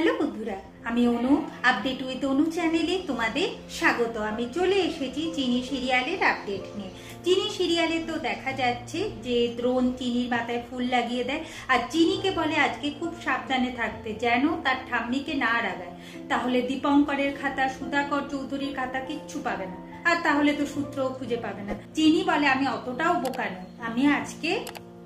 Hello বন্ধুরা, আমি অনু। Update with অনু চ্যানেলে তোমাদের স্বাগত। আমি চলে এসেছি চিনি সিরিয়ালের আপডেট নিয়ে। চিনি সিরিয়ালে তো দেখা যাচ্ছে যে দ্রোণ চিনির মাথায় ফুল লাগিয়ে দেয় আর চিনিকে বলে আজকে খুব সাবধানে থাকতে, যেন তার ঠাম্মিকে না রাগায়। তাহলে দীপঙ্করের খাতা, সুধাকর চৌধুরীর খাতা কিচ্ছু পাবে না, আর তাহলে তো সূত্রও খুঁজে পাবে না। চিনি বলে আমি অতটাও বোকা নই, আমি আজকে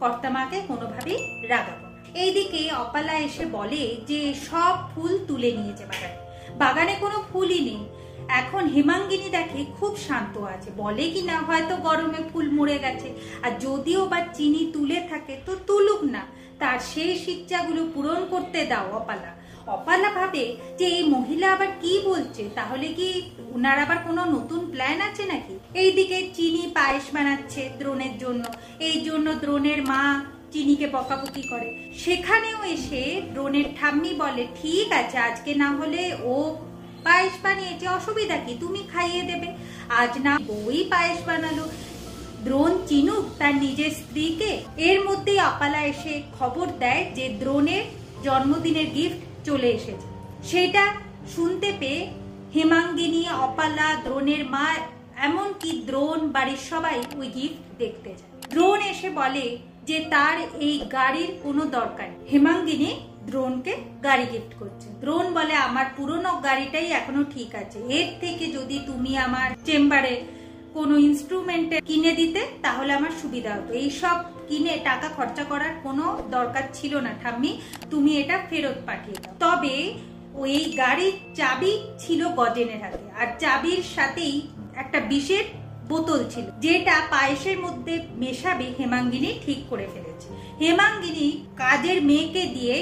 কর্তামাকে কোনোভাবেই রাগাবো। এইদিকে অপালা এসে বলে যে সব ফুল তুলে নিয়েছে বাগানে, বাগানে কোনো ফুলই নেই। এখন হেমাঙ্গিনী দেখে খুব শান্ত আছে, বলে কি না হয়তো গরমে ফুল মরে গেছে, আর যদিও বা চিনি তুলে থাকে তো তুলুক না, তার সেই ইচ্ছাগুলো পূরণ করতে দাও অপালা। অপালা ভাবে যে এই মহিলা আবার কি বলছে, তাহলে কি উনার আবার কোনো নতুন প্ল্যান আছে নাকি। এইদিকে চিনি পায়েস বানাচ্ছে দ্রোণের জন্য, এই জন্য দ্রোণের মা চিনিকে বকাবকি করে। সেখানেও এসে দ্রোণের ঠাম্মি বলে ঠিক আছে, আজকে না হলে ও পায়েস বানিয়েছে, অসুবিধা কি, তুমি খাইয়ে দেবে। আজ না বউই পায়েস বানালো, দ্রোণ চিনুক তার নিজের স্ত্রীকে। এর মধ্যেই অপালা এসে খবর দেয় যে দ্রোণের জন্মদিনের গিফট চলে এসেছে। সেটা শুনতে পেয়ে হেমাঙ্গিনী, অপালা, দ্রোণের মা, এমনকি দ্রোণ বাড়ির সবাই ওই গিফট দেখতে যায়। দ্রোণ এসে বলে যে তার এই গাড়ির কোনো দরকার নেই। হেমাঙ্গিনী দ্রোণকে গাড়ি গিফট করছে। দ্রোণ বলে আমার পুরনো গাড়িটাই এখনো ঠিক আছে, এর থেকে যদি তুমি আমার চেম্বারে কোনো ইনস্ট্রুমেন্ট কিনে দিতে তাহলে আমার সুবিধা হতো। এইসব কিনে টাকা খরচা করার কোনো দরকার ছিল না ঠাম্মি, তুমি এটা ফেরত পাঠিয়ে দাও। তবে ওই গাড়ির চাবি ছিল গজেনের হাতে, আর চাবির সাথেই একটা বিষের বোতল ছিল, যেটা পায়েসের মধ্যে মেশাবে হেমাঙ্গিনী ঠিক করে ফেলেছে। হেমাঙ্গিনী কাজের মেয়েকে দিয়ে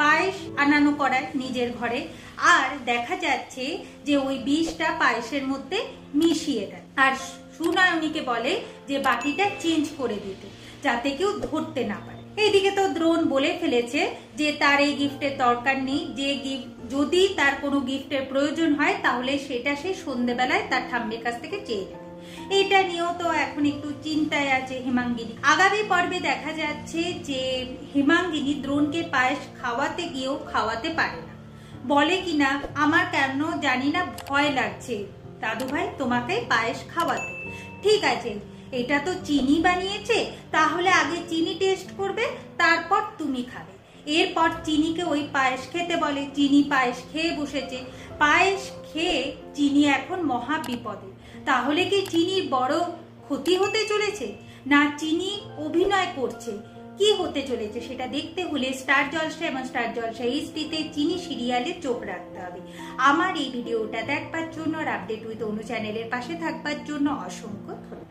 পায়েস আনানো করায় নিজের ঘরে, আর দেখা যাচ্ছে যে ওই বিষটা পায়েসের মধ্যে মিশিয়ে দেয়, আর সুনয়নীকে বলে যে বাটিটা চেঞ্জ করে দিতে যাতে কেউ ধরতে না পারে। এইদিকে তো দ্রোণ বলে ফেলেছে যে তার এই গিফটের দরকার নেই, যে গিফট যদি তার কোনো গিফটের প্রয়োজন হয় তাহলে সেটা সে সন্ধ্যেবেলায় তার ঠাম্মির কাছ থেকে চেয়ে নেবে। এটা নিয়েও তো এখন একটু চিন্তায় আছে হেমাঙ্গিনী। আগামী পর্বে দেখা যাচ্ছে যে হেমাঙ্গিনী দ্রোণকে পায়েস খাওয়াতে গিয়েও খাওয়াতে পারে না, বলে কিনা আমার কেন জানি না ভয় লাগছে দাদু ভাই তোমাকে পায়েস খাওয়াতে। ঠিক আছে, এটা তো চিনি বানিয়েছে, তাহলে আগে চিনি টেস্ট করবে, তারপর তুমি খাবে। এরপর চিনিকে ওই পায়েস খেতে বলে। চিনি পায়েস খেয়ে বসেছে। পায়েস খেয়ে চিনি এখন মহা বিপদে। তাহলে কি চিনির বড় ক্ষতি হতে চলেছে, না চিনি অভিনয় করছে? কি হতে চলেছে সেটা দেখতে হলে স্টার জলসা এবং স্টার জলসা এইচডিতে চিনি সিরিয়ালে চোখ রাখতে হবে। আমার এই ভিডিওটা দেখবার জন্য আর আপডেট উইথ অনু চ্যানেলের পাশে থাকবার জন্য অসংখ্য ধন্যবাদ।